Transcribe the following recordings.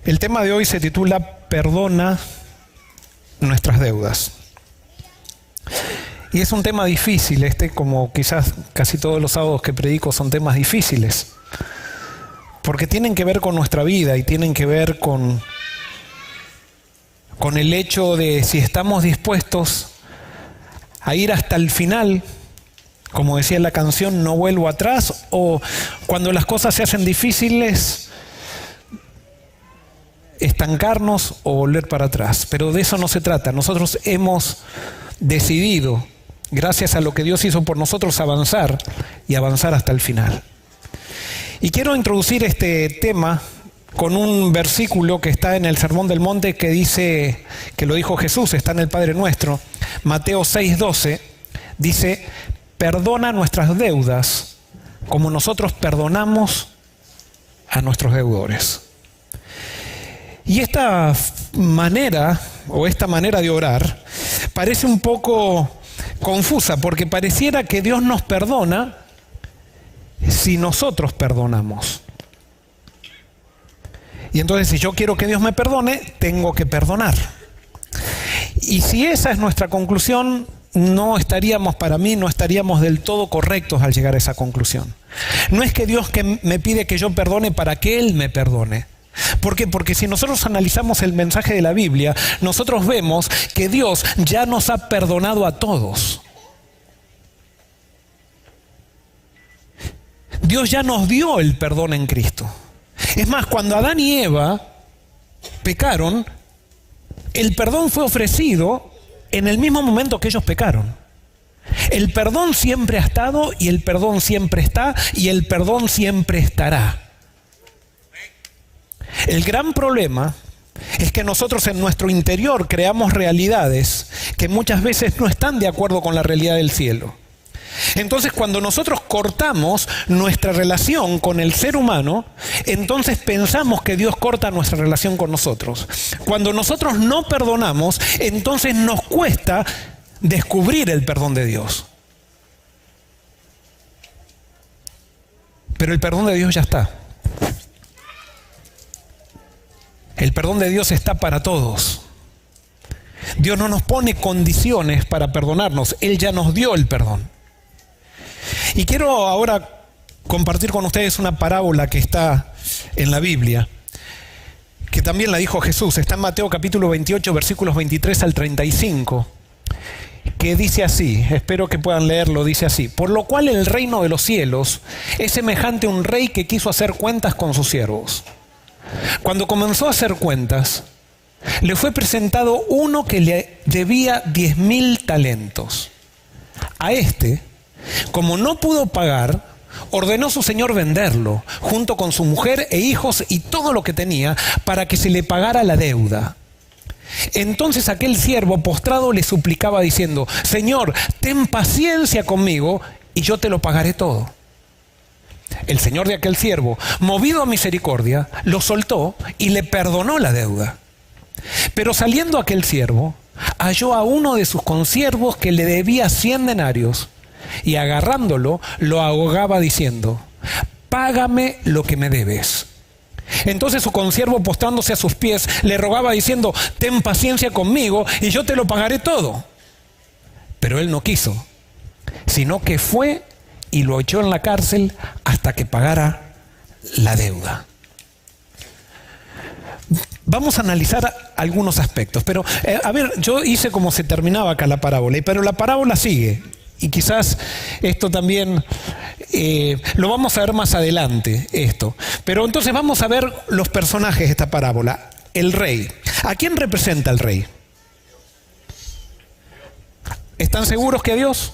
El tema de hoy se titula Perdona nuestras deudas. Y es un tema difícil, como quizás casi todos los sábados que predico son temas difíciles, porque tienen que ver con nuestra vida y tienen que ver con el hecho de si estamos dispuestos a ir hasta el final, como decía la canción, no vuelvo atrás, o cuando las cosas se hacen difíciles, estancarnos o volver para atrás. Pero de eso no se trata. Nosotros hemos decidido, gracias a lo que Dios hizo por nosotros, avanzar y avanzar hasta el final. Y quiero introducir este tema con un versículo que está en el Sermón del Monte que dice, que lo dijo Jesús, está en el Padre Nuestro, Mateo 6:12, dice: perdona nuestras deudas como nosotros perdonamos a nuestros deudores. Y esta manera de orar parece un poco confusa, porque pareciera que Dios nos perdona si nosotros perdonamos. Y entonces, si yo quiero que Dios me perdone, tengo que perdonar. Y si esa es nuestra conclusión, no estaríamos del todo correctos al llegar a esa conclusión. No es que Dios me pide que yo perdone para que Él me perdone. ¿Por qué? Porque si nosotros analizamos el mensaje de la Biblia, nosotros vemos que Dios ya nos ha perdonado a todos. Dios ya nos dio el perdón en Cristo. Es más, cuando Adán y Eva pecaron, el perdón fue ofrecido en el mismo momento que ellos pecaron. El perdón siempre ha estado, y el perdón siempre está, y el perdón siempre estará. El gran problema es que nosotros en nuestro interior creamos realidades que muchas veces no están de acuerdo con la realidad del cielo. Entonces, cuando nosotros cortamos nuestra relación con el ser humano, entonces pensamos que Dios corta nuestra relación con nosotros. Cuando nosotros no perdonamos, entonces nos cuesta descubrir el perdón de Dios. Pero el perdón de Dios ya está. El perdón de Dios está para todos. Dios no nos pone condiciones para perdonarnos. Él ya nos dio el perdón. Y quiero ahora compartir con ustedes una parábola que está en la Biblia, que también la dijo Jesús. Está en Mateo capítulo 28, versículos 23 al 35, que dice así, espero que puedan leerlo, dice así: por lo cual el reino de los cielos es semejante a un rey que quiso hacer cuentas con sus siervos. Cuando comenzó a hacer cuentas, le fue presentado uno que le debía 10.000 talentos. A este, como no pudo pagar, ordenó su señor venderlo, junto con su mujer e hijos y todo lo que tenía, para que se le pagara la deuda. Entonces aquel siervo postrado le suplicaba diciendo: Señor, ten paciencia conmigo y yo te lo pagaré todo. El señor de aquel siervo, movido a misericordia, lo soltó y le perdonó la deuda. Pero saliendo aquel siervo, halló a uno de sus consiervos que le debía 100 denarios, y agarrándolo, lo ahogaba diciendo: págame lo que me debes. Entonces su consiervo, postrándose a sus pies, le rogaba diciendo: ten paciencia conmigo y yo te lo pagaré todo. Pero él no quiso, sino que fue y lo echó en la cárcel hasta que pagara la deuda. Vamos a analizar algunos aspectos, pero yo hice como se terminaba acá la parábola, pero la parábola sigue, y quizás esto también lo vamos a ver más adelante, esto. Pero entonces vamos a ver los personajes de esta parábola. El rey. ¿A quién representa el rey? ¿Están seguros que a Dios?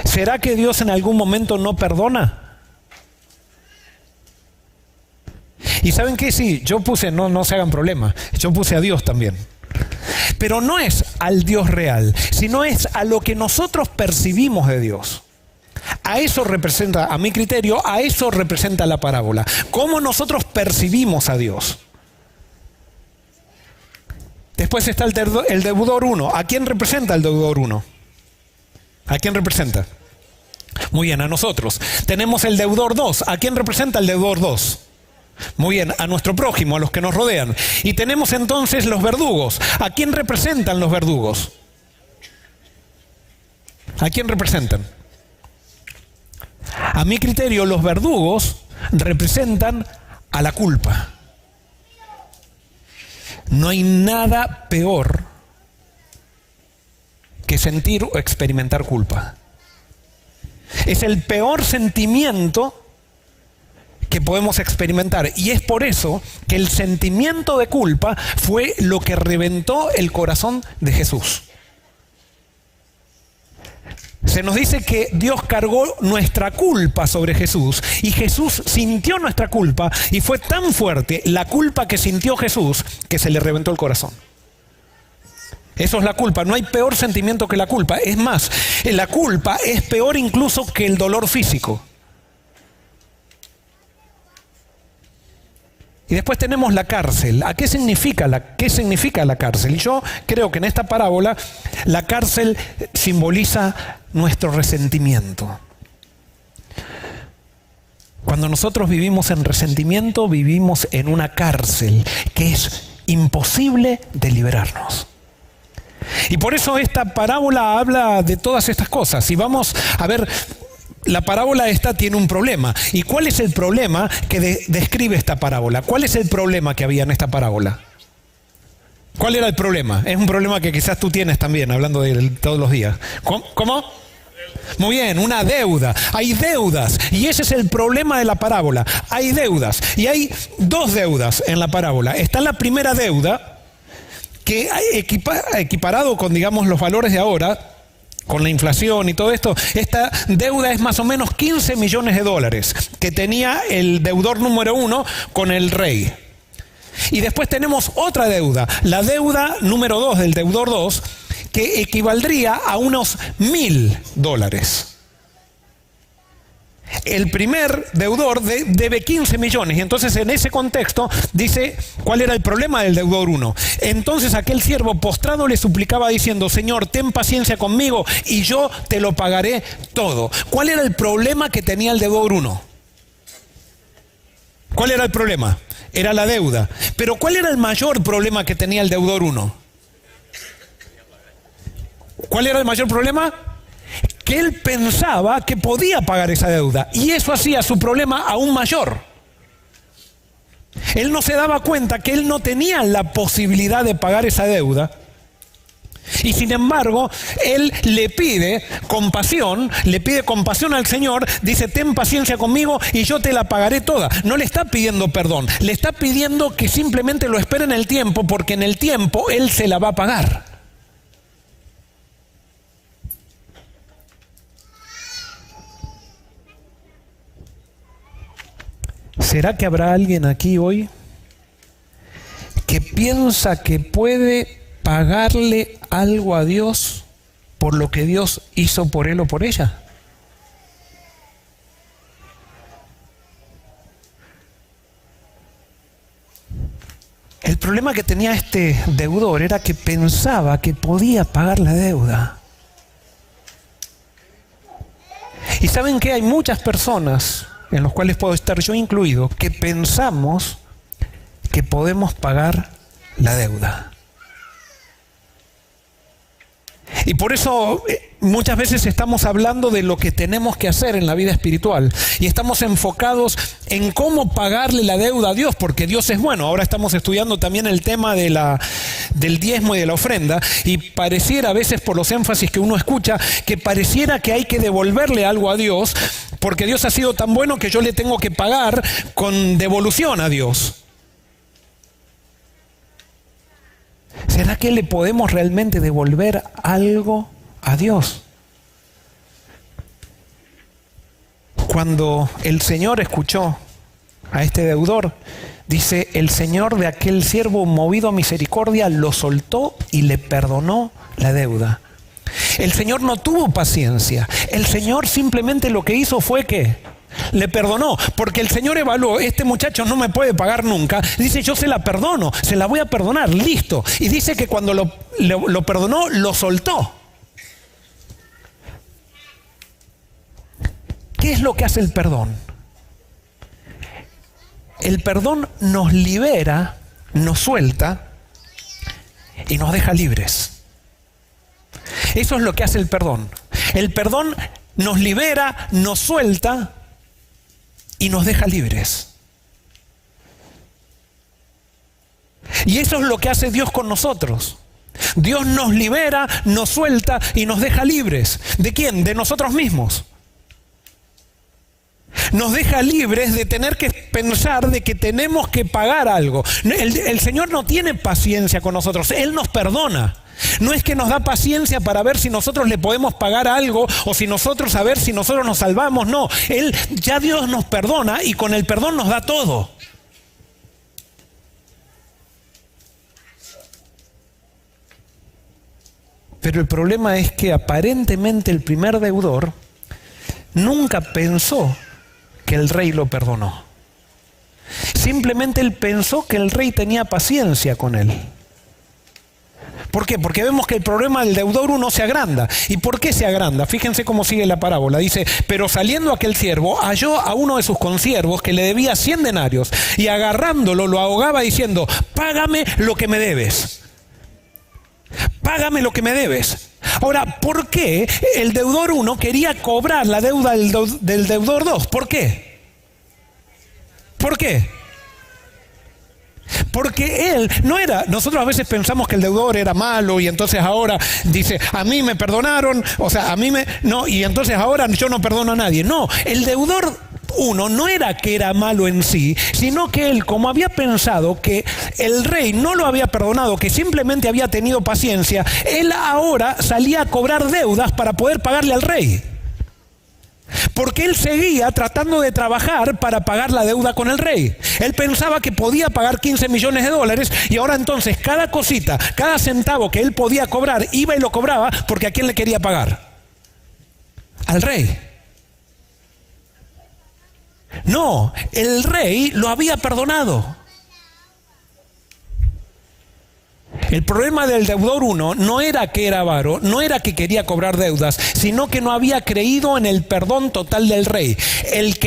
¿Será que Dios en algún momento no perdona? Y ¿saben qué? Sí, yo puse, no se hagan problema, yo puse a Dios también. Pero no es al Dios real, sino es a lo que nosotros percibimos de Dios. A eso representa, a mi criterio, a eso representa la parábola. Cómo nosotros percibimos a Dios. Después está el deudor 1. ¿A quién representa el deudor 1? ¿A quién representa? Muy bien, a nosotros. Tenemos el deudor 2. ¿A quién representa el deudor 2? Muy bien, a nuestro prójimo, a los que nos rodean. Y tenemos entonces los verdugos. ¿A quién representan los verdugos? ¿A quién representan? A mi criterio, los verdugos representan a la culpa. No hay nada peor que sentir o experimentar culpa. Es el peor sentimiento que podemos experimentar. Y es por eso que el sentimiento de culpa fue lo que reventó el corazón de Jesús. Se nos dice que Dios cargó nuestra culpa sobre Jesús y Jesús sintió nuestra culpa y fue tan fuerte la culpa que sintió Jesús que se le reventó el corazón. Eso es la culpa. No hay peor sentimiento que la culpa. Es más, la culpa es peor incluso que el dolor físico. Y después tenemos la cárcel. ¿Qué significa la cárcel? Yo creo que en esta parábola la cárcel simboliza nuestro resentimiento. Cuando nosotros vivimos en resentimiento, vivimos en una cárcel que es imposible de liberarnos. Y por eso esta parábola habla de todas estas cosas. Y vamos a ver, la parábola esta tiene un problema. ¿Y cuál es el problema que describe esta parábola? ¿Cuál es el problema que había en esta parábola? ¿Cuál era el problema? Es un problema que quizás tú tienes también, hablando de él todos los días. ¿Cómo? Muy bien, una deuda. Hay deudas. Y ese es el problema de la parábola. Hay deudas. Y hay dos deudas en la parábola. Está la primera deuda, que equiparado con, digamos, los valores de ahora, con la inflación y todo esto, esta deuda es más o menos 15 millones de dólares que tenía el deudor número 1 con el rey. Y después tenemos otra deuda, la deuda número 2 del deudor 2, que equivaldría a unos $1.000. El primer deudor debe 15 millones y entonces en ese contexto dice cuál era el problema del deudor 1. Entonces aquel siervo postrado le suplicaba diciendo: Señor, ten paciencia conmigo y yo te lo pagaré todo. ¿Cuál era el problema que tenía el deudor 1? ¿Cuál era el problema? Era la deuda. Pero ¿cuál era el mayor problema que tenía el deudor 1? ¿Cuál era el mayor problema? Que él pensaba que podía pagar esa deuda y eso hacía su problema aún mayor. Él no se daba cuenta que él no tenía la posibilidad de pagar esa deuda y sin embargo él le pide compasión al Señor, dice: ten paciencia conmigo y yo te la pagaré toda. No le está pidiendo perdón, le está pidiendo que simplemente lo espere en el tiempo, porque en el tiempo él se la va a pagar. ¿Será que habrá alguien aquí hoy que piensa que puede pagarle algo a Dios por lo que Dios hizo por él o por ella? El problema que tenía este deudor era que pensaba que podía pagar la deuda. Y ¿saben qué? Hay muchas personas, en los cuales puedo estar yo incluido, que pensamos que podemos pagar la deuda. Y por eso muchas veces estamos hablando de lo que tenemos que hacer en la vida espiritual y estamos enfocados en cómo pagarle la deuda a Dios, porque Dios es bueno. Ahora estamos estudiando también el tema del diezmo y de la ofrenda, y pareciera a veces, por los énfasis que uno escucha, que pareciera que hay que devolverle algo a Dios porque Dios ha sido tan bueno que yo le tengo que pagar con devolución a Dios. ¿Será que le podemos realmente devolver algo a Dios? Cuando el Señor escuchó a este deudor, dice: el Señor de aquel siervo, movido a misericordia, lo soltó y le perdonó la deuda. El Señor no tuvo paciencia. El Señor simplemente lo que hizo fue que le perdonó, porque el Señor evaluó: este muchacho no me puede pagar nunca. Dice: yo se la perdono, se la voy a perdonar, listo. Y dice que cuando lo perdonó, lo soltó. ¿qué es lo que hace el perdón? El perdón nos libera, nos suelta y nos deja libres. Eso es lo que hace el perdón. El perdón nos libera, nos suelta y nos deja libres. Y eso es lo que hace Dios con nosotros. Dios nos libera, nos suelta y nos deja libres. ¿De quién? De nosotros mismos. Nos deja libres de tener que pensar de que tenemos que pagar algo. El Señor no tiene paciencia con nosotros, Él nos perdona. No es que nos da paciencia para ver si nosotros le podemos pagar algo o si nosotros a ver si nosotros nos salvamos. No, ya Dios nos perdona y con el perdón nos da todo. Pero el problema es que aparentemente el primer deudor nunca pensó que el rey lo perdonó. Simplemente él pensó que el rey tenía paciencia con él. ¿Por qué? Porque vemos que el problema del deudor uno se agranda. ¿Y por qué se agranda? Fíjense cómo sigue la parábola. Dice, pero saliendo aquel siervo, halló a uno de sus consiervos que le debía 100 denarios y agarrándolo lo ahogaba diciendo, págame lo que me debes. Págame lo que me debes. Ahora, ¿por qué el deudor 1 quería cobrar la deuda del deudor 2? ¿Por qué? ¿Por qué? Porque él no era, nosotros a veces pensamos que el deudor era malo y entonces ahora dice, a mí me perdonaron, o sea, a mí me, no, y entonces ahora yo no perdono a nadie. No, el deudor 1 no era que era malo en sí, sino que él, como había pensado que el rey no lo había perdonado, que simplemente había tenido paciencia, él ahora salía a cobrar deudas para poder pagarle al rey. Porque él seguía tratando de trabajar para pagar la deuda con el rey. Él pensaba que podía pagar 15 millones de dólares y ahora entonces cada cosita, cada centavo que él podía cobrar, iba y lo cobraba porque ¿a quién le quería pagar? Al rey. No, el rey lo había perdonado. El problema del deudor 1 no era que era avaro, no era que quería cobrar deudas, sino que no había creído en el perdón total del rey. Él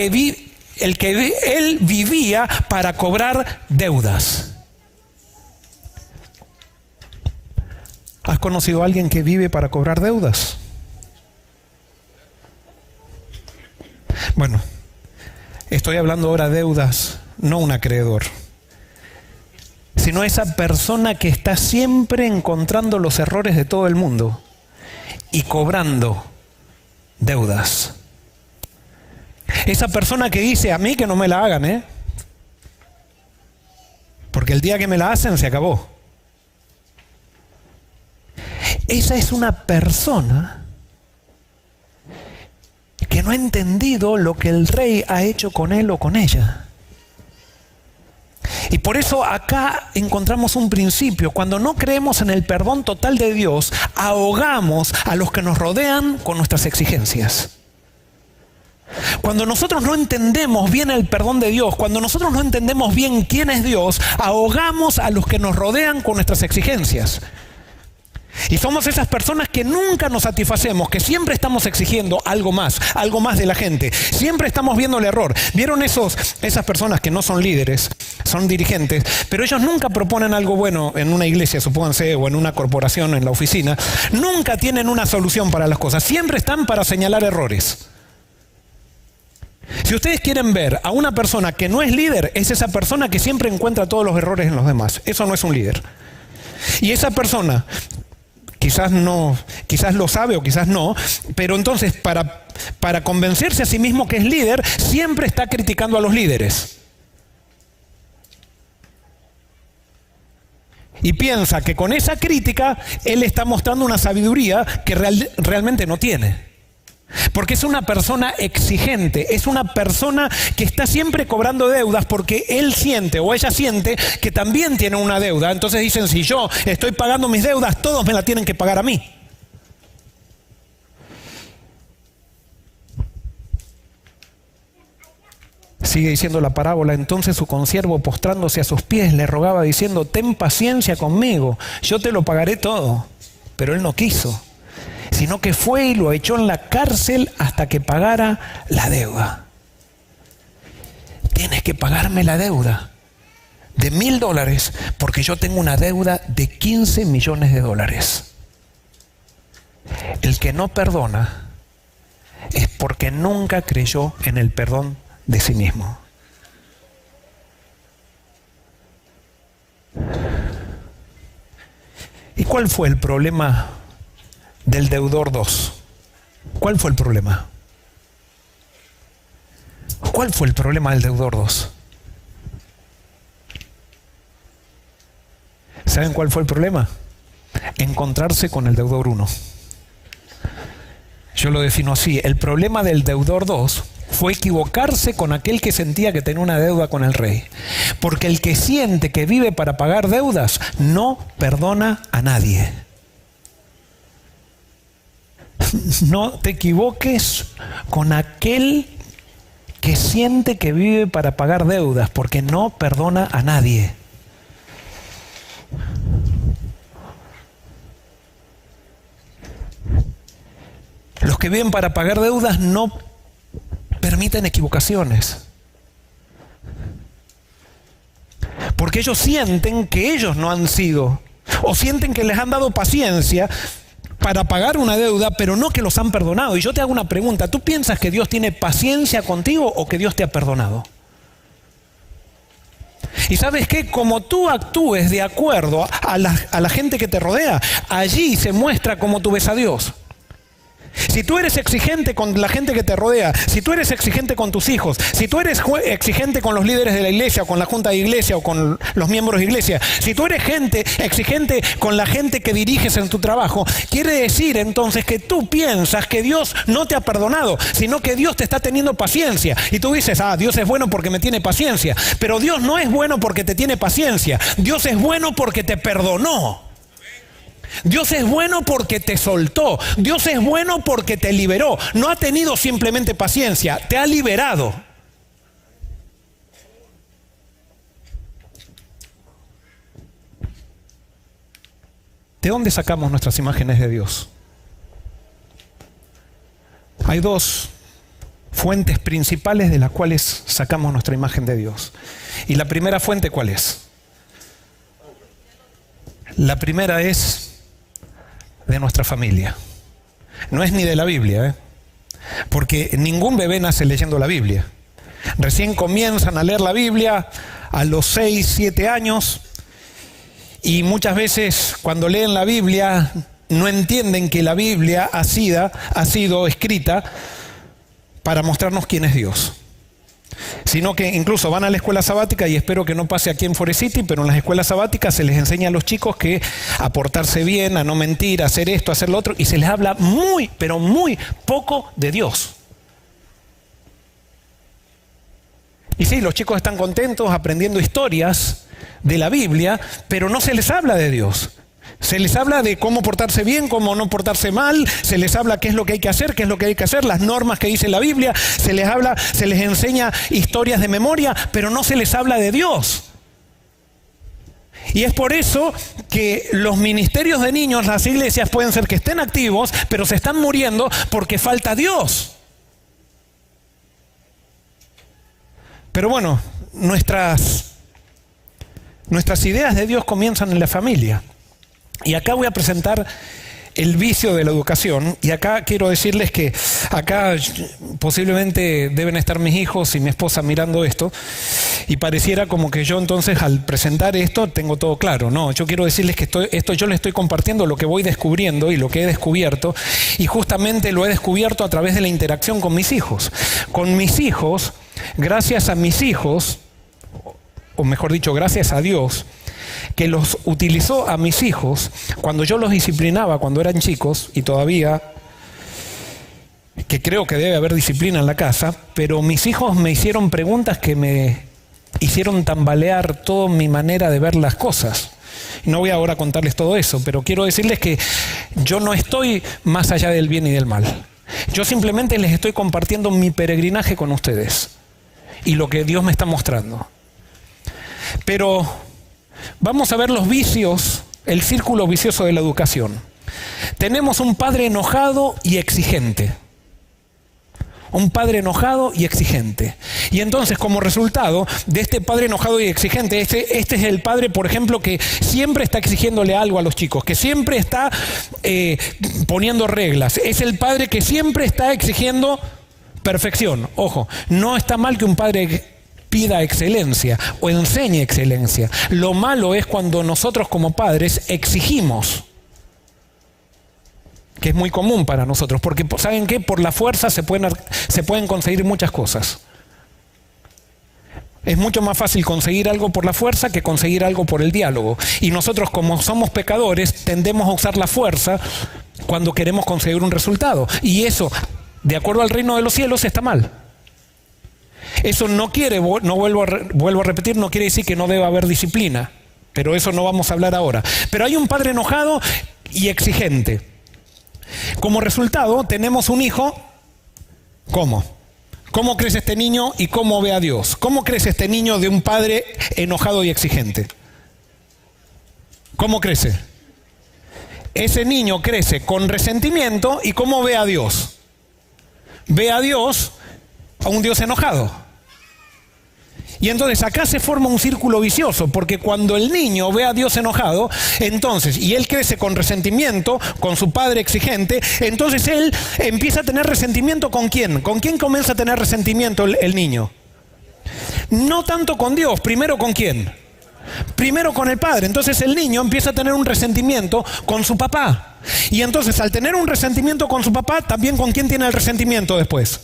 vivía para cobrar deudas. ¿Has conocido a alguien que vive para cobrar deudas? Bueno, estoy hablando ahora de deudas, no un acreedor, sino esa persona que está siempre encontrando los errores de todo el mundo y cobrando deudas. Esa persona que dice, a mí que no me la hagan, porque el día que me la hacen se acabó. Esa es una persona que no ha entendido lo que el rey ha hecho con él o con ella. Y por eso acá encontramos un principio. Cuando no creemos en el perdón total de Dios, ahogamos a los que nos rodean con nuestras exigencias. Cuando nosotros no entendemos bien el perdón de Dios, cuando nosotros no entendemos bien quién es Dios, ahogamos a los que nos rodean con nuestras exigencias. Y somos esas personas que nunca nos satisfacemos, que siempre estamos exigiendo algo más de la gente. Siempre estamos viendo el error. ¿Vieron esas personas que no son líderes, son dirigentes, pero ellos nunca proponen algo bueno en una iglesia, supónganse, o en una corporación, en la oficina? Nunca tienen una solución para las cosas. Siempre están para señalar errores. Si ustedes quieren ver a una persona que no es líder, es esa persona que siempre encuentra todos los errores en los demás. Eso no es un líder. Y esa persona quizás no, quizás lo sabe o quizás no, pero entonces para convencerse a sí mismo que es líder, siempre está criticando a los líderes. Y piensa que con esa crítica él está mostrando una sabiduría que realmente no tiene. Porque es una persona exigente, es una persona que está siempre cobrando deudas porque él siente o ella siente que también tiene una deuda. Entonces dicen, si yo estoy pagando mis deudas, todos me la tienen que pagar a mí. Sigue diciendo la parábola, entonces su consiervo postrándose a sus pies le rogaba diciendo, ten paciencia conmigo, yo te lo pagaré todo. Pero él no quiso. sino que fue y lo echó en la cárcel hasta que pagara la deuda. Tienes que pagarme la deuda de $1,000 porque yo tengo una deuda de $15 millones. El que no perdona es porque nunca creyó en el perdón de sí mismo. ¿Y cuál fue el problema del deudor 2? ¿Cuál fue el problema? ¿Cuál fue el problema del deudor 2? ¿Saben cuál fue el problema? Encontrarse con el deudor 1. Yo lo defino así: el problema del deudor 2 fue equivocarse con aquel que sentía que tenía una deuda con el rey. Porque el que siente que vive para pagar deudas no perdona a nadie. No te equivoques con aquel que siente que vive para pagar deudas, porque no perdona a nadie. Los que viven para pagar deudas no permiten equivocaciones. Porque ellos sienten que ellos no han sido, o sienten que les han dado paciencia para pagar una deuda, pero no que los han perdonado. Y yo te hago una pregunta: ¿tú piensas que Dios tiene paciencia contigo o que Dios te ha perdonado? Y ¿sabes qué? Como tú actúes de acuerdo a la gente que te rodea, allí se muestra cómo tú ves a Dios. Si tú eres exigente con la gente que te rodea, si tú eres exigente con tus hijos, si tú eres exigente con los líderes de la iglesia, o con la junta de iglesia, o con los miembros de iglesia, si tú eres exigente con la gente que diriges en tu trabajo, quiere decir entonces que tú piensas que Dios no te ha perdonado, sino que Dios te está teniendo paciencia. Y tú dices: Dios es bueno porque me tiene paciencia. Pero Dios no es bueno porque te tiene paciencia. Dios es bueno porque te perdonó. Dios es bueno porque te soltó. Dios es bueno porque te liberó. No ha tenido simplemente paciencia, te ha liberado. ¿De dónde sacamos nuestras imágenes de Dios? Hay dos fuentes principales de las cuales sacamos nuestra imagen de Dios. Y la primera fuente, ¿cuál es? La primera es de nuestra familia. No es ni de la Biblia, porque ningún bebé nace leyendo la Biblia. Recién comienzan a leer la Biblia a los 6, 7 años, y muchas veces cuando leen la Biblia no entienden que la Biblia ha sido escrita para mostrarnos quién es Dios. Sino que incluso van a la escuela sabática, y espero que no pase aquí en Forest City, pero en las escuelas sabáticas se les enseña a los chicos que a portarse bien, a no mentir, a hacer esto, a hacer lo otro, y se les habla muy, pero muy poco de Dios. Y sí, los chicos están contentos aprendiendo historias de la Biblia, pero no se les habla de Dios. Se les habla de cómo portarse bien, cómo no portarse mal, se les habla qué es lo que hay que hacer, qué es lo que hay que hacer, las normas que dice la Biblia, se les enseña historias de memoria, pero no se les habla de Dios. Y es por eso que los ministerios de niños, las iglesias pueden ser que estén activos, pero se están muriendo porque falta Dios. Pero bueno, nuestras ideas de Dios comienzan en la familia. Y acá voy a presentar el vicio de la educación, y acá quiero decirles que acá posiblemente deben estar mis hijos y mi esposa mirando esto, y pareciera como que yo entonces al presentar esto tengo todo claro. No, yo quiero decirles que esto yo les estoy compartiendo lo que voy descubriendo y lo que he descubierto, y justamente lo he descubierto a través de la interacción con mis hijos. Con mis hijos, gracias a mis hijos, o mejor dicho, gracias a Dios, que los utilizó a mis hijos cuando yo los disciplinaba cuando eran chicos, y todavía, que creo que debe haber disciplina en la casa, pero mis hijos me hicieron preguntas que me hicieron tambalear toda mi manera de ver las cosas. No voy ahora a contarles todo eso, pero quiero decirles que yo no estoy más allá del bien y del mal. Yo simplemente les estoy compartiendo mi peregrinaje con ustedes y lo que Dios me está mostrando. Pero vamos a ver los vicios, el círculo vicioso de la educación. tenemos un padre enojado y exigente. Un padre enojado y exigente. Y entonces, como resultado de este padre enojado y exigente, este es el padre, por ejemplo, que siempre está exigiéndole algo a los chicos, que siempre está poniendo reglas. Es el padre que siempre está exigiendo perfección. Ojo, no está mal que un padre pida excelencia o enseñe excelencia. Lo malo es cuando nosotros como padres exigimos, que es muy común para nosotros, porque ¿saben qué? Por la fuerza se pueden conseguir muchas cosas. Es mucho más fácil conseguir algo por la fuerza que conseguir algo por el diálogo. Y nosotros, como somos pecadores, tendemos a usar la fuerza cuando queremos conseguir un resultado. Y eso, de acuerdo al reino de los cielos, está mal. Eso no vuelvo a repetir, no quiere decir que no deba haber disciplina. Pero eso no vamos a hablar ahora. Pero hay un padre enojado y exigente. Como resultado, tenemos un hijo. ¿Cómo? ¿Cómo crece este niño y cómo ve a Dios? ¿Cómo crece este niño de un padre enojado y exigente? ¿Cómo crece? Ese niño crece con resentimiento y ¿cómo ve a Dios? Ve a Dios, a un Dios enojado. Y entonces acá se forma un círculo vicioso, porque cuando el niño ve a Dios enojado, entonces, y él crece con resentimiento, con su padre exigente, entonces él empieza a tener resentimiento ¿con quién? ¿Con quién comienza a tener resentimiento el niño? No tanto con Dios, primero ¿con quién? Primero con el padre. Entonces el niño empieza a tener un resentimiento con su papá. Y entonces al tener un resentimiento con su papá, también ¿con quién tiene el resentimiento después?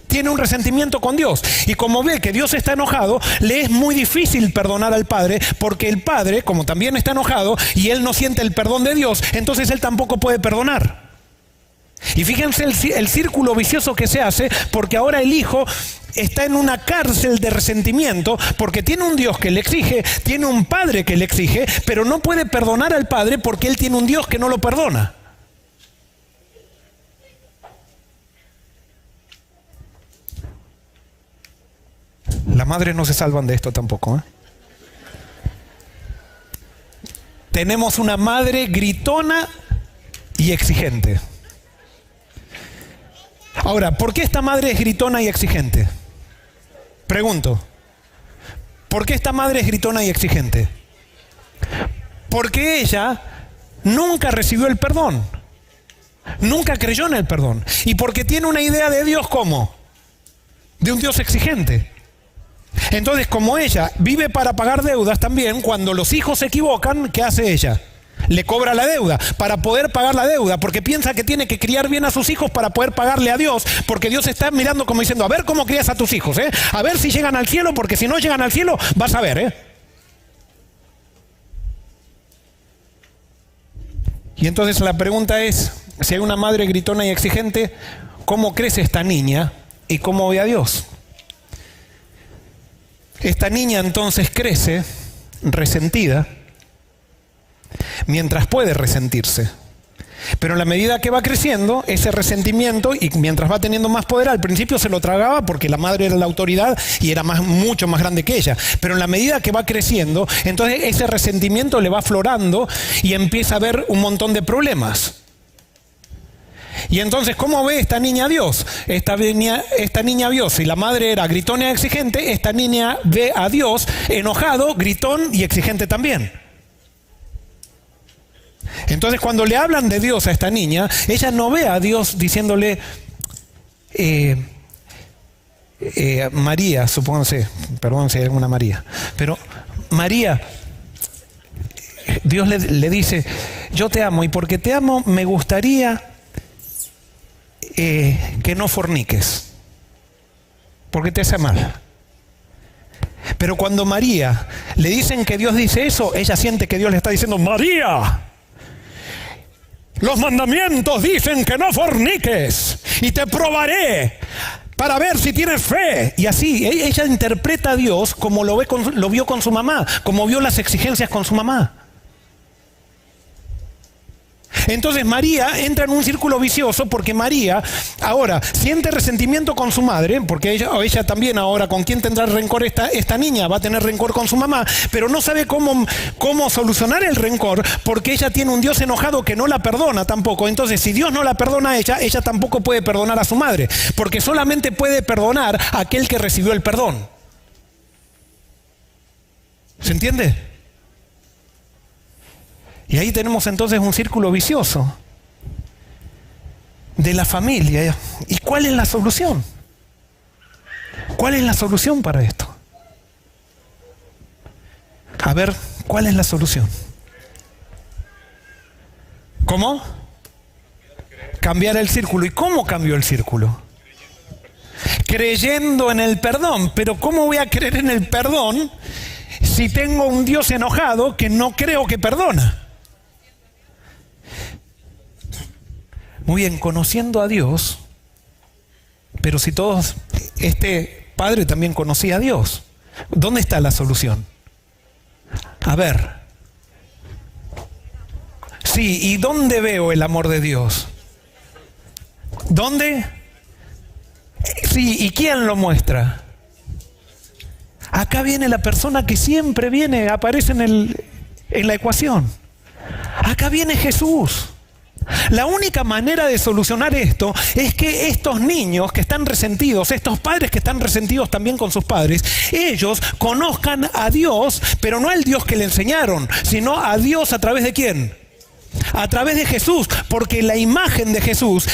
Tiene un resentimiento con Dios. Y como ve que Dios está enojado, le es muy difícil perdonar al padre, porque el padre, como también está enojado, y él no siente el perdón de Dios, entonces él tampoco puede perdonar. Y fíjense el círculo vicioso que se hace, porque ahora el hijo está en una cárcel de resentimiento, porque tiene un Dios que le exige, tiene un padre que le exige, pero no puede perdonar al padre porque él tiene un Dios que no lo perdona. Las madres no se salvan de esto tampoco, ¿eh? Tenemos una madre gritona y exigente. Ahora, ¿por qué esta madre es gritona y exigente? Pregunto. ¿Por qué esta madre es gritona y exigente? Porque ella nunca recibió el perdón. Nunca creyó en el perdón. Y porque tiene una idea de Dios ¿cómo? De un Dios exigente. Entonces, como ella vive para pagar deudas también, cuando los hijos se equivocan, ¿qué hace ella? Le cobra la deuda para poder pagar la deuda, porque piensa que tiene que criar bien a sus hijos para poder pagarle a Dios, porque Dios está mirando como diciendo, a ver cómo crías a tus hijos, a ver si llegan al cielo, porque si no llegan al cielo, vas a ver, Y entonces la pregunta es, si hay una madre gritona y exigente, ¿cómo crece esta niña y cómo ve a Dios? Esta niña entonces crece resentida, mientras puede resentirse. Pero en la medida que va creciendo, ese resentimiento, y mientras va teniendo más poder, al principio se lo tragaba porque la madre era la autoridad y era mucho más grande que ella. Pero en la medida que va creciendo, entonces ese resentimiento le va aflorando y empieza a haber un montón de problemas. Y entonces, ¿cómo ve esta niña a Dios? Esta niña a Dios, si la madre era gritona y exigente, esta niña ve a Dios enojado, gritón y exigente también. Entonces, cuando le hablan de Dios a esta niña, ella no ve a Dios diciéndole, María, supónganse, perdón si hay alguna María, pero María, Dios le dice, yo te amo y porque te amo me gustaría que no forniques, porque te hace mal. Pero cuando María le dicen que Dios dice eso, ella siente que Dios le está diciendo, María, los mandamientos dicen que no forniques y te probaré para ver si tienes fe. Y así, ella interpreta a Dios como lo vio con su mamá, como vio las exigencias con su mamá. Entonces María entra en un círculo vicioso porque María ahora siente resentimiento con su madre, porque ella también ahora, ¿con quién tendrá rencor esta niña? Va a tener rencor con su mamá, pero no sabe cómo solucionar el rencor porque ella tiene un Dios enojado que no la perdona tampoco. Entonces, si Dios no la perdona a ella tampoco puede perdonar a su madre, porque solamente puede perdonar a aquel que recibió el perdón. ¿Se entiende? Y ahí tenemos entonces un círculo vicioso de la familia. ¿Y cuál es la solución? ¿Cuál es la solución para esto? A ver, ¿cuál es la solución? ¿Cómo? Cambiar el círculo. ¿Y cómo cambió el círculo? Creyendo en el perdón. Pero ¿cómo voy a creer en el perdón si tengo un Dios enojado que no creo que perdona? Muy bien, conociendo a Dios, pero si este padre también conocía a Dios, ¿dónde está la solución? A ver, sí, ¿y dónde veo el amor de Dios? ¿Dónde? Sí, ¿y quién lo muestra? Acá viene la persona que siempre aparece en la ecuación. Acá viene Jesús. La única manera de solucionar esto es que estos niños que están resentidos, estos padres que están resentidos también con sus padres, ellos conozcan a Dios, pero no al Dios que le enseñaron, sino a Dios a través de ¿quién? A través de Jesús, porque la imagen de Jesús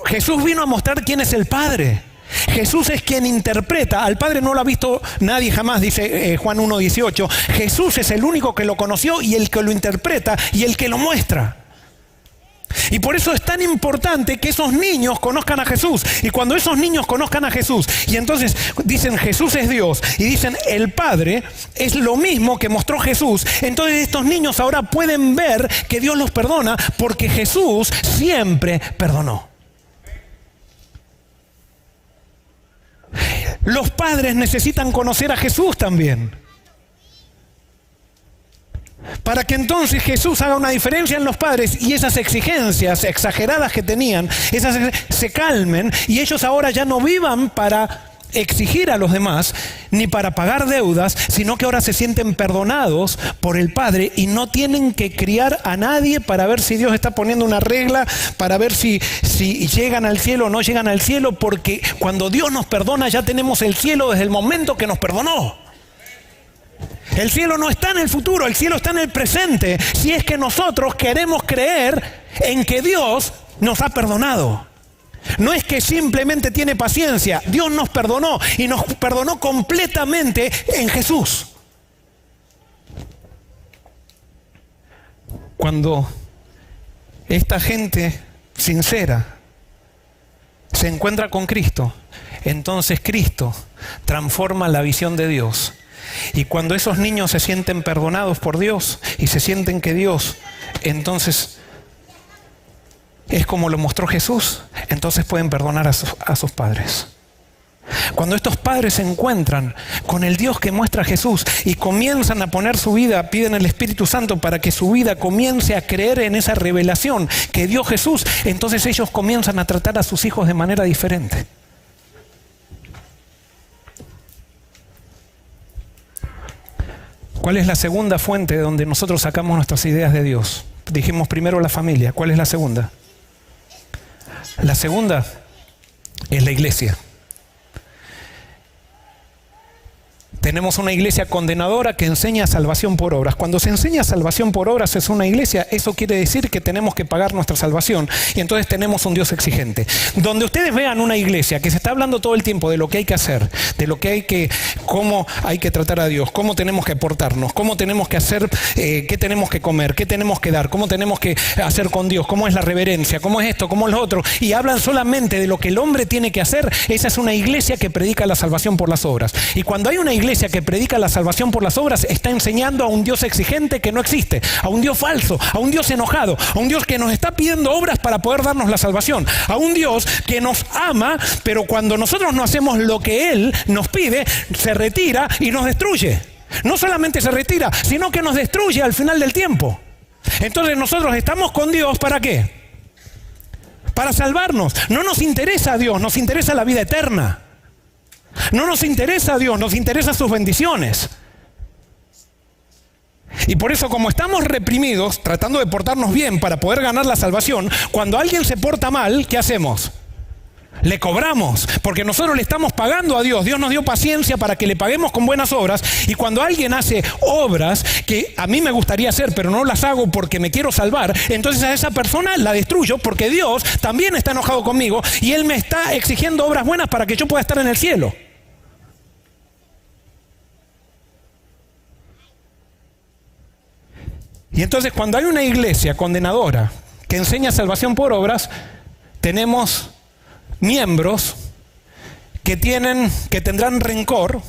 Jesús vino a mostrar quién es el Padre. Jesús es quien interpreta, al Padre no lo ha visto nadie jamás, dice Juan 1:18. Jesús es el único que lo conoció y el que lo interpreta y el que lo muestra. Y por eso es tan importante que esos niños conozcan a Jesús. Y cuando esos niños conozcan a Jesús, y entonces dicen Jesús es Dios, y dicen el Padre es lo mismo que mostró Jesús, entonces estos niños ahora pueden ver que Dios los perdona porque Jesús siempre perdonó. Los padres necesitan conocer a Jesús también, para que entonces Jesús haga una diferencia en los padres y esas exigencias exageradas que tenían, se calmen y ellos ahora ya no vivan para exigir a los demás ni para pagar deudas, sino que ahora se sienten perdonados por el Padre y no tienen que criar a nadie para ver si Dios está poniendo una regla, para ver si llegan al cielo o no llegan al cielo, porque cuando Dios nos perdona ya tenemos el cielo desde el momento que nos perdonó. El cielo no está en el futuro, el cielo está en el presente, si es que nosotros queremos creer en que Dios nos ha perdonado. No es que simplemente tiene paciencia, Dios nos perdonó y nos perdonó completamente en Jesús. Cuando esta gente sincera se encuentra con Cristo, entonces Cristo transforma la visión de Dios. Y cuando esos niños se sienten perdonados por Dios y se sienten que Dios, entonces es como lo mostró Jesús, entonces pueden perdonar a sus padres. Cuando estos padres se encuentran con el Dios que muestra Jesús y comienzan a poner su vida, piden el Espíritu Santo para que su vida comience a creer en esa revelación que dio Jesús, entonces ellos comienzan a tratar a sus hijos de manera diferente. ¿Cuál es la segunda fuente de donde nosotros sacamos nuestras ideas de Dios? Dijimos primero la familia. ¿Cuál es la segunda? La segunda es la iglesia. Tenemos una iglesia condenadora que enseña salvación por obras. Cuando se enseña salvación por obras es una iglesia, eso quiere decir que tenemos que pagar nuestra salvación y entonces tenemos un Dios exigente. Donde ustedes vean una iglesia que se está hablando todo el tiempo de lo que hay que hacer, de lo que cómo hay que tratar a Dios, cómo tenemos que aportarnos, cómo tenemos que hacer, qué tenemos que comer, qué tenemos que dar, cómo tenemos que hacer con Dios, cómo es la reverencia, cómo es esto, cómo es lo otro, y hablan solamente de lo que el hombre tiene que hacer, esa es una iglesia que predica la salvación por las obras. Y cuando hay una iglesia que predica la salvación por las obras, está enseñando a un Dios exigente que no existe, a un Dios falso, a un Dios enojado, a un Dios que nos está pidiendo obras para poder darnos la salvación, a un Dios que nos ama, pero cuando nosotros no hacemos lo que Él nos pide, se retira y nos destruye. No solamente se retira, sino que nos destruye al final del tiempo. Entonces nosotros estamos con Dios, ¿para qué? Para salvarnos. No nos interesa a Dios, nos interesa la vida eterna. No nos interesa a Dios, nos interesa sus bendiciones. Y por eso, como estamos reprimidos, tratando de portarnos bien para poder ganar la salvación, cuando alguien se porta mal, ¿qué hacemos? Le cobramos, porque nosotros le estamos pagando a Dios. Dios nos dio paciencia para que le paguemos con buenas obras. Y cuando alguien hace obras que a mí me gustaría hacer, pero no las hago porque me quiero salvar, entonces a esa persona la destruyo, porque Dios también está enojado conmigo y Él me está exigiendo obras buenas para que yo pueda estar en el cielo. Y entonces, cuando hay una iglesia condenadora que enseña salvación por obras, tenemos miembros que tendrán rencor.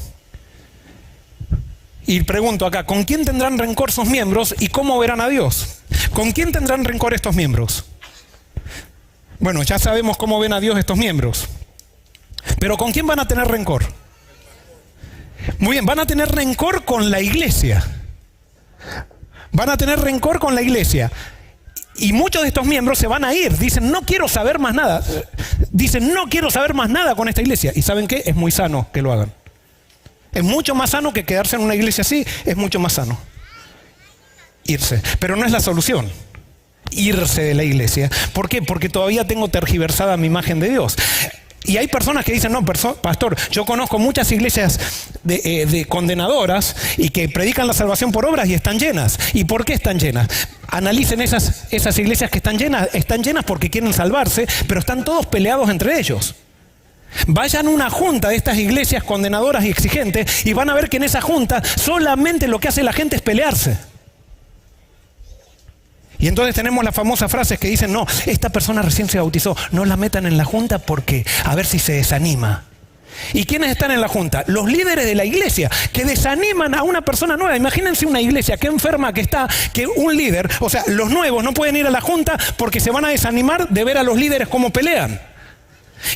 Y pregunto acá, ¿con quién tendrán rencor sus miembros y cómo verán a Dios? ¿Con quién tendrán rencor estos miembros? Bueno, ya sabemos cómo ven a Dios estos miembros. Pero ¿con quién van a tener rencor? Muy bien, van a tener rencor con la iglesia. Van a tener rencor con la iglesia. Y muchos de estos miembros se van a ir. Dicen, no quiero saber más nada. Dicen, no quiero saber más nada con esta iglesia. ¿Y saben qué? Es muy sano que lo hagan. Es mucho más sano que quedarse en una iglesia así. Es mucho más sano irse. Pero no es la solución irse de la iglesia. ¿Por qué? Porque todavía tengo tergiversada mi imagen de Dios. Y hay personas que dicen, no, pastor, yo conozco muchas iglesias de condenadoras y que predican la salvación por obras y están llenas. ¿Y por qué están llenas? Analicen esas iglesias que están llenas porque quieren salvarse, pero están todos peleados entre ellos. Vayan a una junta de estas iglesias condenadoras y exigentes y van a ver que en esa junta solamente lo que hace la gente es pelearse. Y entonces tenemos las famosas frases que dicen, no, esta persona recién se bautizó, no la metan en la junta porque a ver si se desanima. ¿Y quiénes están en la junta? Los líderes de la iglesia, que desaniman a una persona nueva. Imagínense una iglesia que enferma que está, que un líder, o sea, los nuevos no pueden ir a la junta porque se van a desanimar de ver a los líderes cómo pelean.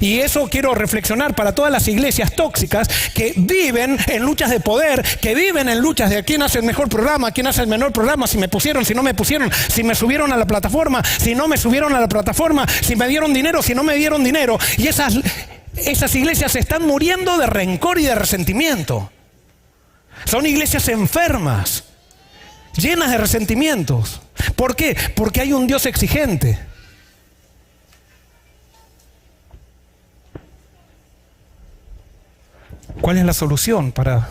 Y eso quiero reflexionar para todas las iglesias tóxicas que viven en luchas de poder, que viven en luchas de quién hace el mejor programa, quién hace el menor programa, si me pusieron, si no me pusieron, si me subieron a la plataforma, si no me subieron a la plataforma, si me dieron dinero, si no me dieron dinero. Y esas iglesias se están muriendo de rencor y de resentimiento. Son iglesias enfermas, llenas de resentimientos. ¿Por qué? Porque hay un Dios exigente. ¿Cuál es la solución para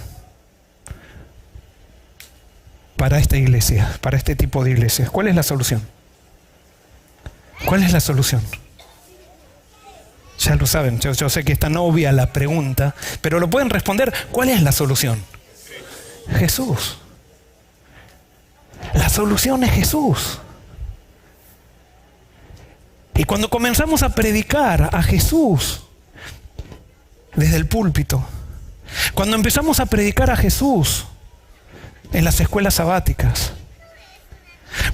esta iglesia, para este tipo de iglesias? ¿Cuál es la solución? ¿Cuál es la solución? Ya lo saben, yo sé que es tan obvia la pregunta, pero lo pueden responder. ¿Cuál es la solución? Jesús. La solución es Jesús. Y cuando comenzamos a predicar a Jesús desde el púlpito, cuando empezamos a predicar a Jesús en las escuelas sabáticas,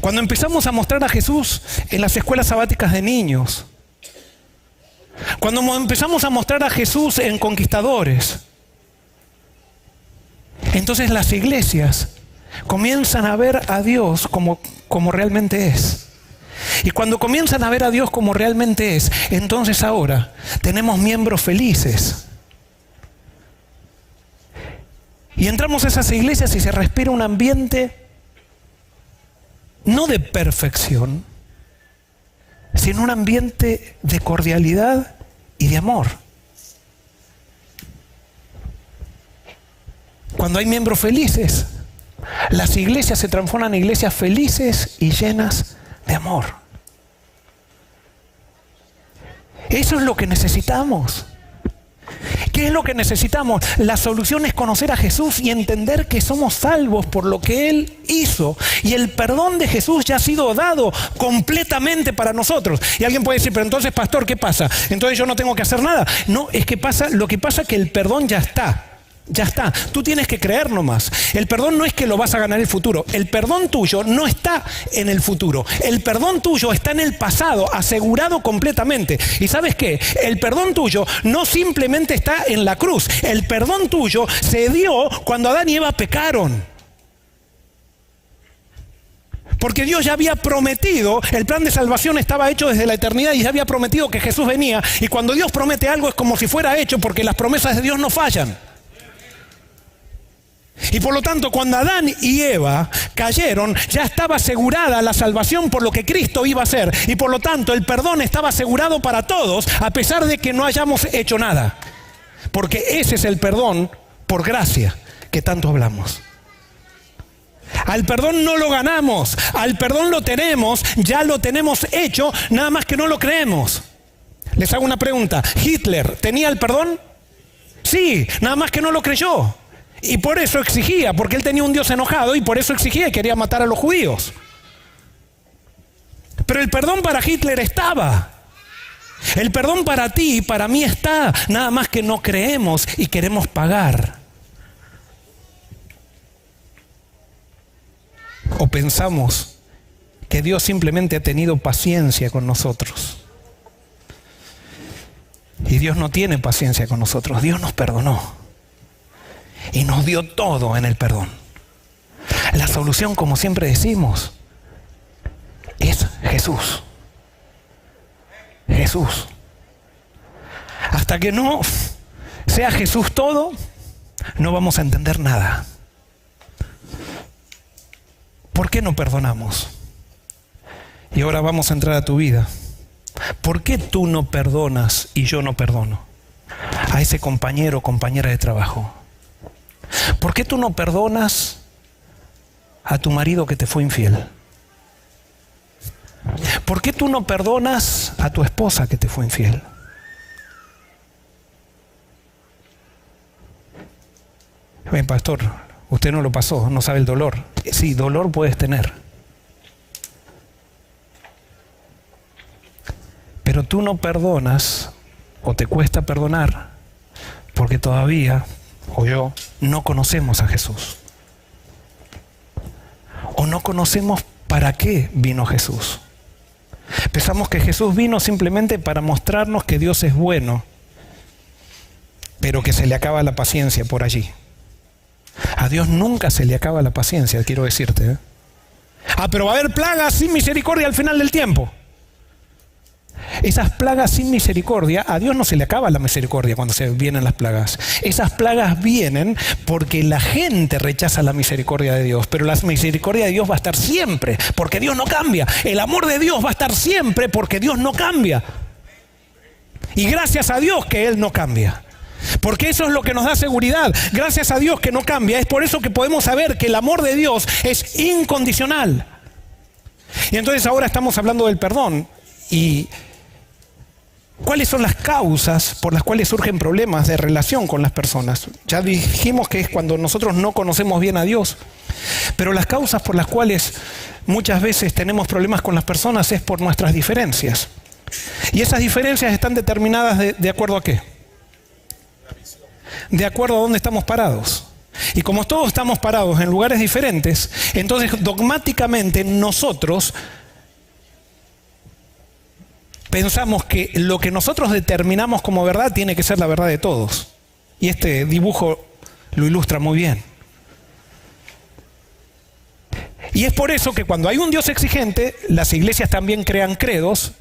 cuando empezamos a mostrar a Jesús en las escuelas sabáticas de niños, cuando empezamos a mostrar a Jesús en Conquistadores, entonces las iglesias comienzan a ver a Dios como realmente es. Y cuando comienzan a ver a Dios como realmente es, entonces ahora tenemos miembros felices. Y entramos a esas iglesias y se respira un ambiente no de perfección, sino un ambiente de cordialidad y de amor. Cuando hay miembros felices, las iglesias se transforman en iglesias felices y llenas de amor. Eso es lo que necesitamos. ¿Qué es lo que necesitamos? La solución es conocer a Jesús y entender que somos salvos por lo que Él hizo. Y el perdón de Jesús ya ha sido dado completamente para nosotros. Y alguien puede decir, pero entonces, pastor, ¿qué pasa? Entonces yo no tengo que hacer nada. No, es que lo que pasa es que el perdón ya está. Ya está, tú tienes que creer nomás. El perdón no es que lo vas a ganar en el futuro. El perdón tuyo no está en el futuro. El perdón tuyo está en el pasado, asegurado completamente. ¿Y sabes qué? El perdón tuyo no simplemente está en la cruz. El perdón tuyo se dio cuando Adán y Eva pecaron. Porque Dios ya había prometido, el plan de salvación estaba hecho desde la eternidad y ya había prometido que Jesús venía. Y cuando Dios promete algo es como si fuera hecho, porque las promesas de Dios no fallan. Y por lo tanto, cuando Adán y Eva cayeron, ya estaba asegurada la salvación por lo que Cristo iba a hacer. Y por lo tanto, el perdón estaba asegurado para todos, a pesar de que no hayamos hecho nada. Porque ese es el perdón por gracia que tanto hablamos. Al perdón no lo ganamos, al perdón lo tenemos, ya lo tenemos hecho, nada más que no lo creemos. Les hago una pregunta, ¿Hitler tenía el perdón? Sí, nada más que no lo creyó. Y por eso exigía, porque él tenía un Dios enojado y por eso exigía y quería matar a los judíos. Pero el perdón para Hitler estaba. El perdón para ti y para mí está, nada más que no creemos y queremos pagar. O pensamos que Dios simplemente ha tenido paciencia con nosotros. Y Dios no tiene paciencia con nosotros, Dios nos perdonó. Y nos dio todo en el perdón. La solución, como siempre decimos, es Jesús. Jesús. Hasta que no sea Jesús todo, no vamos a entender nada. ¿Por qué no perdonamos? Y ahora vamos a entrar a tu vida. ¿Por qué tú no perdonas y yo no perdono a ese compañero o compañera de trabajo? ¿Por qué tú no perdonas a tu marido que te fue infiel? ¿Por qué tú no perdonas a tu esposa que te fue infiel? Bien, pastor, usted no lo pasó, no sabe el dolor. Sí, dolor puedes tener. Pero tú no perdonas o te cuesta perdonar porque todavía, o yo, no conocemos a Jesús. O no conocemos para qué vino Jesús. Pensamos que Jesús vino simplemente para mostrarnos que Dios es bueno, pero que se le acaba la paciencia por allí. A Dios nunca se le acaba la paciencia, quiero decirte. Pero va a haber plagas sin misericordia al final del tiempo. Esas plagas sin misericordia, a Dios no se le acaba la misericordia cuando se vienen las plagas. Esas plagas vienen porque la gente rechaza la misericordia de Dios, pero la misericordia de Dios va a estar siempre, porque Dios no cambia. El amor de Dios va a estar siempre porque Dios no cambia. Y gracias a Dios que Él no cambia. Porque eso es lo que nos da seguridad. Gracias a Dios que no cambia. Es por eso que podemos saber que el amor de Dios es incondicional. Y entonces ahora estamos hablando del perdón. Y ¿cuáles son las causas por las cuales surgen problemas de relación con las personas? Ya dijimos que es cuando nosotros no conocemos bien a Dios. Pero las causas por las cuales muchas veces tenemos problemas con las personas es por nuestras diferencias. Y esas diferencias están determinadas de acuerdo a qué? De acuerdo a dónde estamos parados. Y como todos estamos parados en lugares diferentes, entonces dogmáticamente nosotros pensamos que lo que nosotros determinamos como verdad tiene que ser la verdad de todos. Y este dibujo lo ilustra muy bien. Y es por eso que cuando hay un Dios exigente, las iglesias también crean credos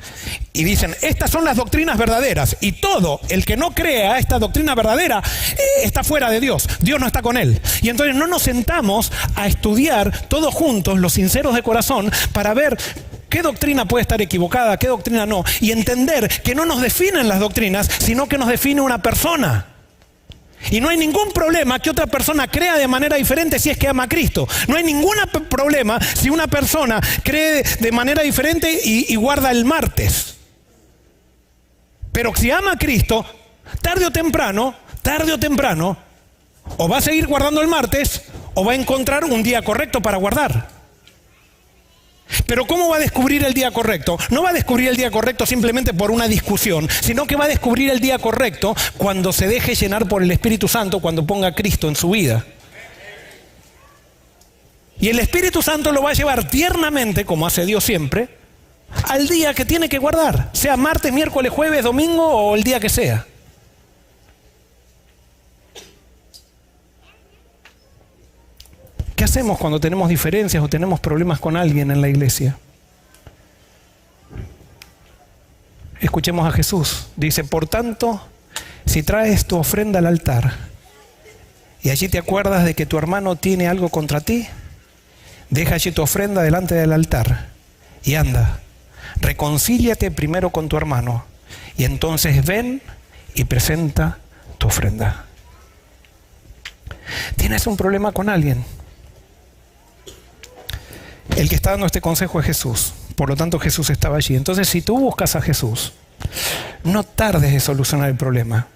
y dicen, estas son las doctrinas verdaderas. Y todo el que no crea esta doctrina verdadera está fuera de Dios. Dios no está con él. Y entonces no nos sentamos a estudiar todos juntos, los sinceros de corazón, para ver qué doctrina puede estar equivocada, qué doctrina no. Y entender que no nos definen las doctrinas, sino que nos define una persona. Y no hay ningún problema que otra persona crea de manera diferente si es que ama a Cristo. No hay ningún problema si una persona cree de manera diferente y guarda el martes. Pero si ama a Cristo, tarde o temprano, o va a seguir guardando el martes, o va a encontrar un día correcto para guardar. Pero ¿cómo va a descubrir el día correcto? No va a descubrir el día correcto simplemente por una discusión, sino que va a descubrir el día correcto cuando se deje llenar por el Espíritu Santo, cuando ponga a Cristo en su vida. Y el Espíritu Santo lo va a llevar tiernamente, como hace Dios siempre, al día que tiene que guardar, sea martes, miércoles, jueves, domingo o el día que sea. ¿Qué hacemos cuando tenemos diferencias o tenemos problemas con alguien en la iglesia? Escuchemos a Jesús. Dice, por tanto, si traes tu ofrenda al altar y allí te acuerdas de que tu hermano tiene algo contra ti, deja allí tu ofrenda delante del altar y anda, reconcíliate primero con tu hermano y entonces ven y presenta tu ofrenda. ¿Tienes un problema con alguien? El que está dando este consejo es Jesús. Por lo tanto, Jesús estaba allí. Entonces, si tú buscas a Jesús, no tardes en solucionar el problema.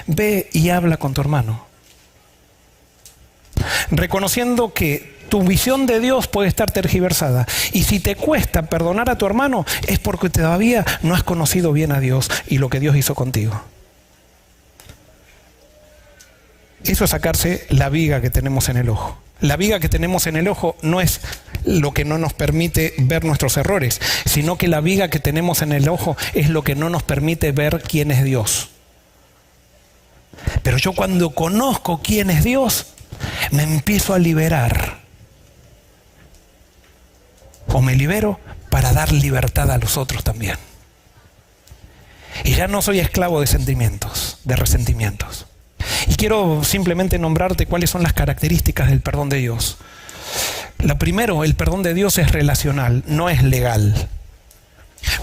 Ve y habla con tu hermano. Reconociendo que tu visión de Dios puede estar tergiversada. Y si te cuesta perdonar a tu hermano, es porque todavía no has conocido bien a Dios y lo que Dios hizo contigo. Eso es sacarse la viga que tenemos en el ojo. La viga que tenemos en el ojo no es lo que no nos permite ver nuestros errores, sino que la viga que tenemos en el ojo es lo que no nos permite ver quién es Dios. Pero yo cuando conozco quién es Dios, me empiezo a liberar. O me libero para dar libertad a los otros también. Y ya no soy esclavo de sentimientos, de resentimientos. Y quiero simplemente nombrarte cuáles son las características del perdón de Dios. Lo primero, el perdón de Dios es relacional, no es legal.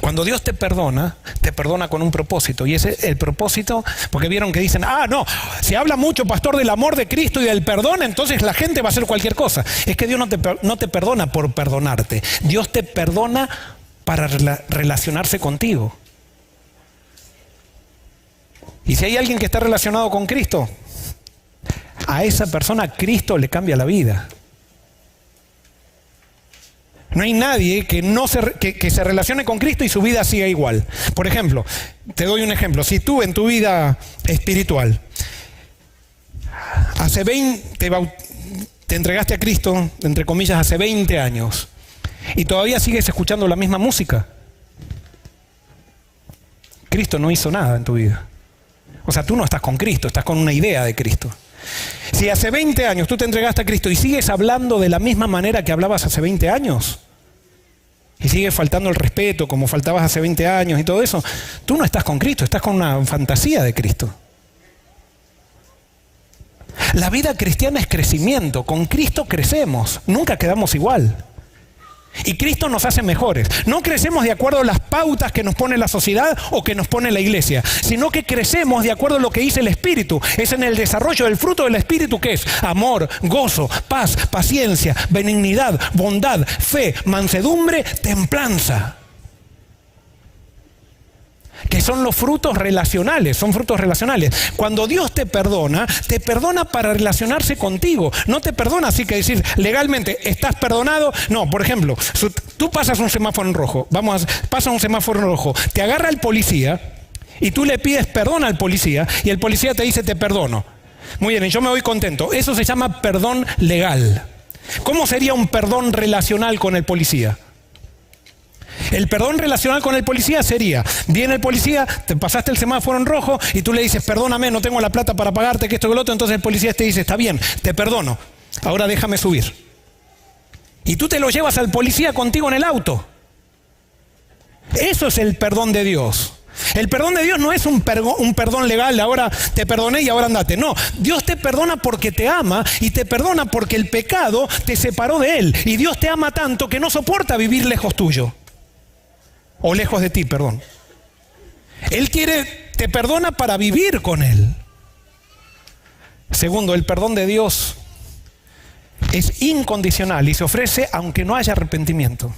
Cuando Dios te perdona con un propósito. Y ese es el propósito, porque vieron que dicen, no, si habla mucho, pastor, del amor de Cristo y del perdón, entonces la gente va a hacer cualquier cosa. Es que Dios no te perdona por perdonarte. Dios te perdona para relacionarse contigo. Y si hay alguien que está relacionado con Cristo, a esa persona Cristo le cambia la vida. No hay nadie que se relacione con Cristo y su vida siga igual. Por ejemplo, te doy un ejemplo. Si tú en tu vida espiritual te entregaste a Cristo, entre comillas, hace 20 años y todavía sigues escuchando la misma música, Cristo no hizo nada en tu vida. O sea, tú no estás con Cristo, estás con una idea de Cristo. Si hace 20 años tú te entregaste a Cristo y sigues hablando de la misma manera que hablabas hace 20 años, y sigues faltando el respeto como faltabas hace 20 años y todo eso, tú no estás con Cristo, estás con una fantasía de Cristo. La vida cristiana es crecimiento, con Cristo crecemos, nunca quedamos igual. Y Cristo nos hace mejores. No crecemos de acuerdo a las pautas que nos pone la sociedad o que nos pone la iglesia, sino que crecemos de acuerdo a lo que dice el Espíritu. Es en el desarrollo del fruto del Espíritu, que es amor, gozo, paz, paciencia, benignidad, bondad, fe, mansedumbre, templanza. Que son los frutos relacionales, son frutos relacionales. Cuando Dios te perdona para relacionarse contigo. No te perdona así que decir legalmente, ¿estás perdonado? No, por ejemplo, tú pasas un semáforo en rojo, pasa un semáforo en rojo, te agarra el policía y tú le pides perdón al policía y el policía te dice, te perdono. Muy bien, y yo me voy contento. Eso se llama perdón legal. ¿Cómo sería un perdón relacional con el policía? El perdón relacional con el policía sería, viene el policía, te pasaste el semáforo en rojo y tú le dices, perdóname, no tengo la plata para pagarte, que esto y lo otro, entonces el policía te dice, está bien, te perdono, ahora déjame subir. Y tú te lo llevas al policía contigo en el auto. Eso es el perdón de Dios. El perdón de Dios no es un perdón legal, ahora te perdoné y ahora andate. No, Dios te perdona porque te ama y te perdona porque el pecado te separó de Él. Y Dios te ama tanto que no soporta vivir lejos tuyo. O lejos de ti, perdón. Él te perdona para vivir con Él. Segundo, el perdón de Dios es incondicional y se ofrece aunque no haya arrepentimiento.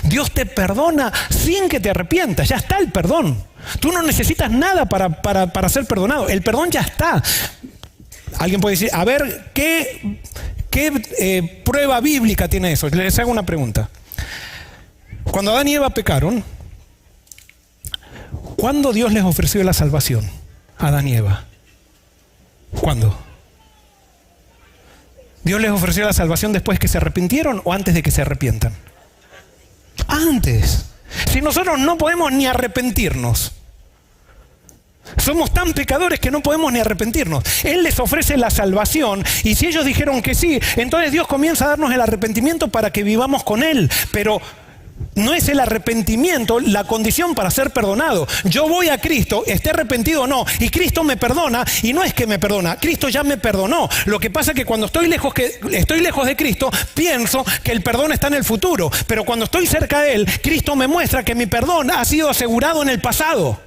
Dios te perdona sin que te arrepientas, ya está el perdón. Tú no necesitas nada para ser perdonado, el perdón ya está. Alguien puede decir, a ver, ¿qué prueba bíblica tiene eso? Les hago una pregunta. Cuando Adán y Eva pecaron, ¿cuándo Dios les ofreció la salvación a Adán y Eva? ¿Cuándo? ¿Dios les ofreció la salvación después que se arrepintieron o antes de que se arrepientan? Antes. Si nosotros no podemos ni arrepentirnos, Somos tan pecadores que no podemos ni arrepentirnos. Él les ofrece la salvación y si ellos dijeron que sí, entonces Dios comienza a darnos el arrepentimiento para que vivamos con Él. Pero no es el arrepentimiento la condición para ser perdonado. Yo voy a Cristo, esté arrepentido o no, y Cristo me perdona, y no es que me perdona, Cristo ya me perdonó. Lo que pasa es que cuando estoy lejos de Cristo, pienso que el perdón está en el futuro, pero cuando estoy cerca de Él, Cristo me muestra que mi perdón ha sido asegurado en el pasado.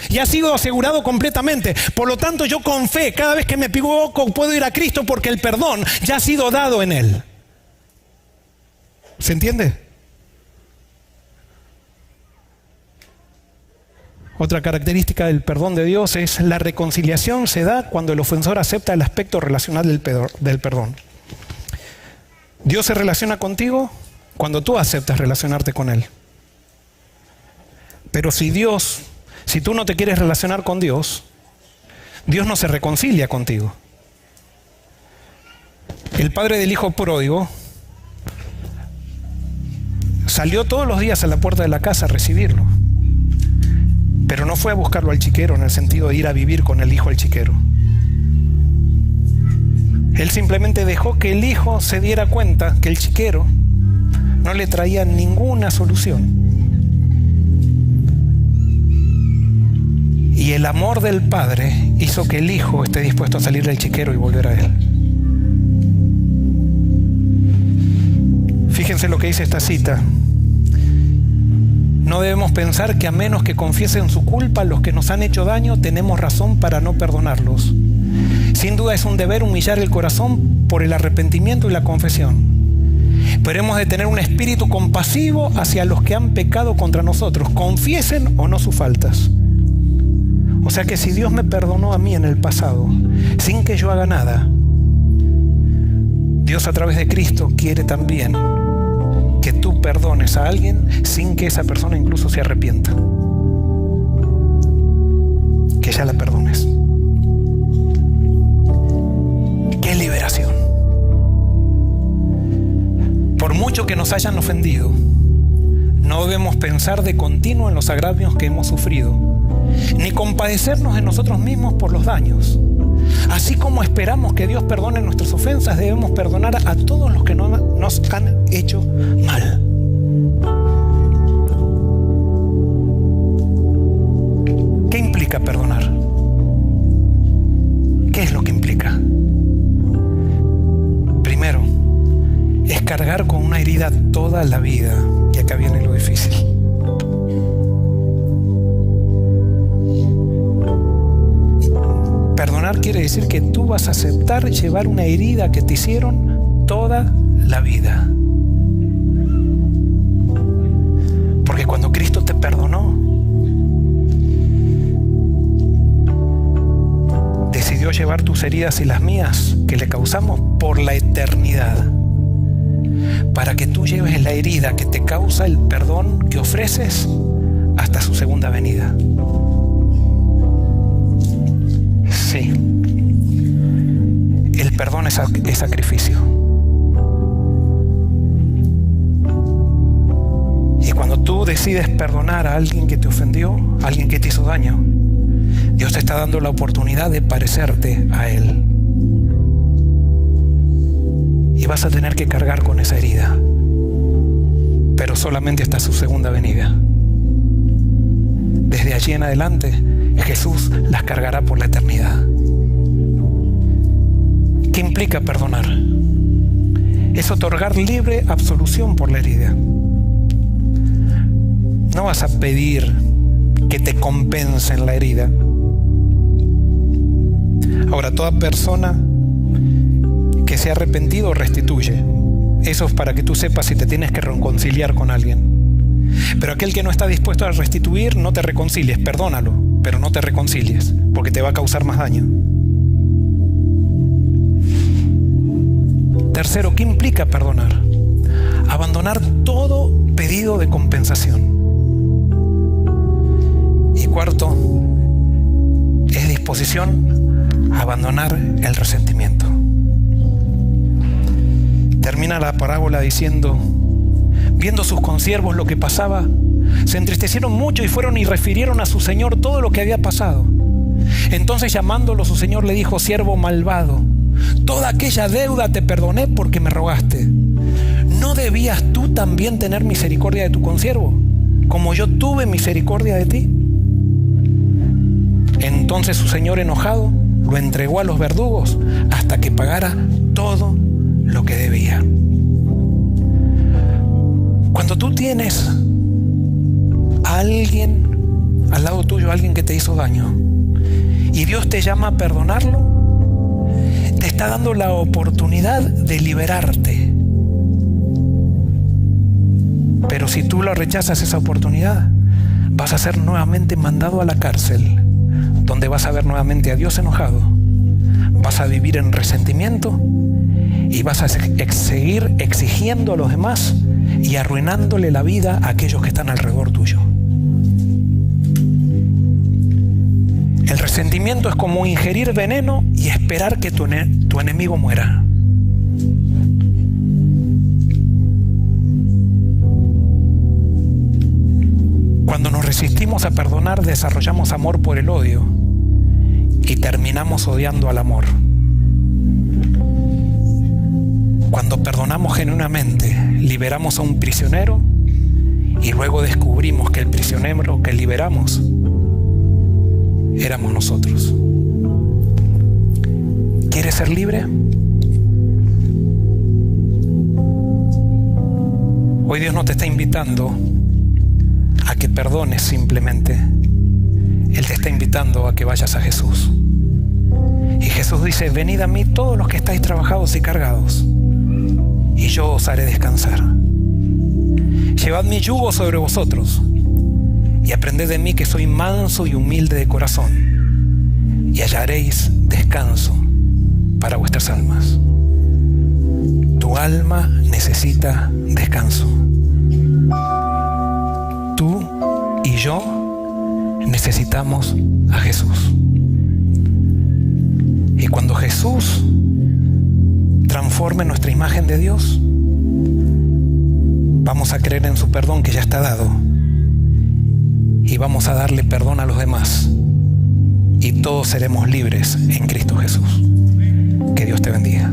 Y ha sido asegurado completamente. Por lo tanto, yo con fe, cada vez que me equivoco, puedo ir a Cristo porque el perdón ya ha sido dado en Él. ¿Se entiende? Otra característica del perdón de Dios es la reconciliación se da cuando el ofensor acepta el aspecto relacional del perdón. Dios se relaciona contigo cuando tú aceptas relacionarte con Él. Pero si tú no te quieres relacionar con Dios, Dios no se reconcilia contigo. El padre del hijo pródigo salió todos los días a la puerta de la casa a recibirlo. Pero no fue a buscarlo al chiquero en el sentido de ir a vivir con el hijo al chiquero. Él simplemente dejó que el hijo se diera cuenta que el chiquero no le traía ninguna solución. Y el amor del padre hizo que el hijo esté dispuesto a salir del chiquero y volver a él. Fíjense lo que dice esta cita. No debemos pensar que a menos que confiesen su culpa los que nos han hecho daño, tenemos razón para no perdonarlos. Sin duda es un deber humillar el corazón por el arrepentimiento y la confesión. Pero hemos de tener un espíritu compasivo hacia los que han pecado contra nosotros, confiesen o no sus faltas. O sea que si Dios me perdonó a mí en el pasado, sin que yo haga nada, Dios a través de Cristo quiere también que tú perdones a alguien sin que esa persona incluso se arrepienta. Que ya la perdones. ¡Qué liberación! Por mucho que nos hayan ofendido, no debemos pensar de continuo en los agravios que hemos sufrido, ni compadecernos de nosotros mismos por los daños. Así como esperamos que Dios perdone nuestras ofensas, debemos perdonar a todos los que nos han hecho mal. ¿Qué implica perdonar? ¿Qué es lo que implica? Primero, es cargar con una herida toda la vida. Y acá viene lo difícil. Perdonar quiere decir que tú vas a aceptar llevar una herida que te hicieron toda la vida. Porque cuando Cristo te perdonó, decidió llevar tus heridas y las mías que le causamos por la eternidad, para que tú lleves la herida que te causa el perdón que ofreces hasta su segunda venida. Sí, el perdón es sacrificio. Y cuando tú decides perdonar a alguien que te ofendió, a alguien que te hizo daño, Dios te está dando la oportunidad de parecerte a Él. Y vas a tener que cargar con esa herida, pero solamente hasta su segunda venida. Desde allí en adelante, Jesús las cargará por la eternidad. ¿Qué implica perdonar? Es otorgar libre absolución por la herida. No vas a pedir que te compensen la herida. Ahora, toda persona que se ha arrepentido restituye. Eso es para que tú sepas si te tienes que reconciliar con alguien. Pero aquel que no está dispuesto a restituir, no te reconcilies, perdónalo, pero no te reconcilies, porque te va a causar más daño. Tercero, ¿qué implica perdonar? Abandonar todo pedido de compensación. Y cuarto, es disposición a abandonar el resentimiento. Termina la parábola diciendo: viendo sus consiervos lo que pasaba, se entristecieron mucho y fueron y refirieron a su señor todo lo que había pasado. Entonces, llamándolo, su señor le dijo: siervo malvado, toda aquella deuda te perdoné porque me rogaste. ¿No debías tú también tener misericordia de tu consiervo, como yo tuve misericordia de ti? Entonces su señor, enojado, lo entregó a los verdugos hasta que pagara todo lo que debía. Cuando tú tienes a alguien al lado tuyo, alguien que te hizo daño, y Dios te llama a perdonarlo, te está dando la oportunidad de liberarte. Pero si tú lo rechazas, esa oportunidad, vas a ser nuevamente mandado a la cárcel, donde vas a ver nuevamente a Dios enojado, vas a vivir en resentimiento y vas a seguir exigiendo a los demás y arruinándole la vida a aquellos que están alrededor tuyo. El resentimiento es como ingerir veneno y esperar que tu enemigo muera. Cuando nos resistimos a perdonar, desarrollamos amor por el odio y terminamos odiando al amor. Cuando perdonamos genuinamente, liberamos a un prisionero y luego descubrimos que el prisionero que liberamos éramos nosotros. ¿Quieres ser libre? Hoy Dios no te está invitando a que perdones simplemente. Él te está invitando a que vayas a Jesús. Y Jesús dice: venid a mí todos los que estáis trabajados y cargados, y yo os haré descansar. Llevad mi yugo sobre vosotros y aprended de mí, que soy manso y humilde de corazón, y hallaréis descanso para vuestras almas. Tu alma necesita descanso. Tú y yo necesitamos a Jesús. Y cuando Jesús transforme nuestra imagen de Dios, vamos a creer en su perdón que ya está dado, y vamos a darle perdón a los demás, y todos seremos libres en Cristo Jesús. Que Dios te bendiga.